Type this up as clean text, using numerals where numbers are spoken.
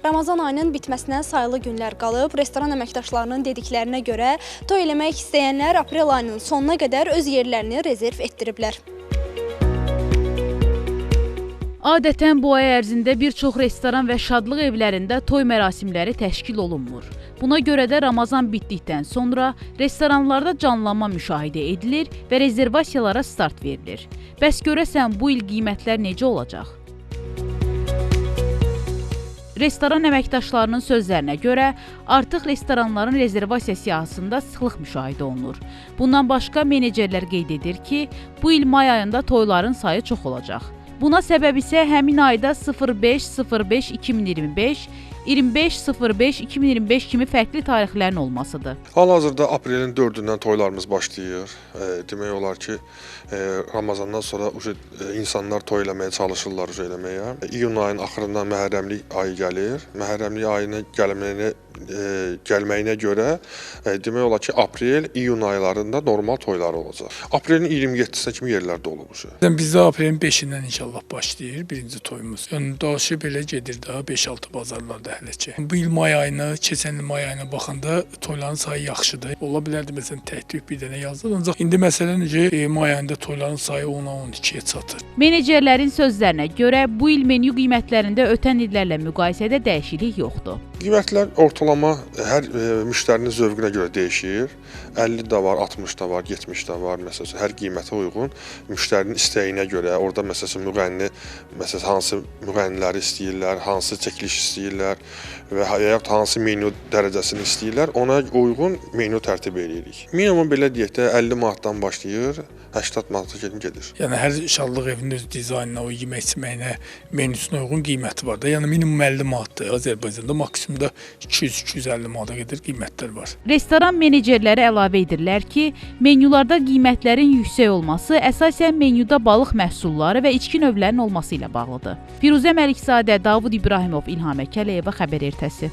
Ramazan ayının bitməsinə sayılı günlər qalıb. Restoran əməkdaşlarının dediklərinə görə toy eləmək istəyənlər aprel ayının sonuna qədər öz yerlərini rezerv etdiriblər. Adətən bu ay ərzində bir çox restoran və şadlıq evlərində toy mərasimləri təşkil olunmur. Buna görə də Ramazan bitdikdən sonra restoranlarda canlanma müşahidə edilir və rezervasiyalara start verilir. Bəs görəsən bu il qiymətlər necə olacaq? Restoran əməkdaşlarının sözlərinə görə artıq restoranların rezervasiya siyahısında sıxlıq müşahidə olunur. Bundan başqa menecerlər qeyd edir ki, bu il may ayında toyların sayı çox olacaq. Buna səbəb isə həmin ayda 05.05.2025, 25.05.2025 kimi fərqli tarixlərin olmasıdır. Hal-hazırda aprelin 4-ündən toylarımız başlayır. Demək olar ki, Ramazandan sonra insanlar toy eləməyə çalışırlar eləməyə. İyun ayının axırından Məhərrəmlik ayı gəlir. Məhərrəmlik ayına gəlməyinə görə demək olar ki, aprel, iyun aylarında normal toylar olacaq. Aprelin 27-sinə kimi yerlərdə olub. Bizdə aprelin 5-dən inşallah başlayır birinci toyumuz. Yəni daşı belə gedir daha 5-6 bazarlarda hələ ki. Bu il may ayına, keçən il may ayına baxanda toyların sayı yaxşıdır. Ola bilərdi məsələn təhdük bir dənə yazılır. Ancaq indi məsələn may ayında toyların sayı 10-a 12-yə çatır. Menecerlərin sözlərinə görə bu il menyu qiymətlərində ötən illərlə müqayisədə dəyişiklik yoxdur. Qiymətlər ortalama hər müştərinin zövqünə görə dəyişir. 50 də var, 60 da var, 70 də var. Məsələn, hər qiymətə uyğun müştərinin istəyinə görə, orada məsələn hansı müğənniləri istəyirlər, hansı çəkiliş istəyirlər və yaxud hansı menyu dərəcəsini istəyirlər, ona uyğun menyu tərtib edirik. Minimum belə deyək də 50 manatdan başlayır, 80 manata gedir. Yəni hər şadlıq evinin öz dizaynına, o yemək içməyinə, menüsünə uyğun qiyməti var da. Yəni minimum 50 manatdır. Azərbaycanda maksimumda 200-250 manata qədər qiymətlər var. Restoran menecerləri əlavə edirlər ki, menyularda qiymətlərin yüksək olması əsasən menyuda balıq məhsulları və içki növlərinin olması ilə bağlıdır. Firuzə Məlikzadə, Davud İbrahimov, İlham Əkəliyeva, Xəbər Ertəsi.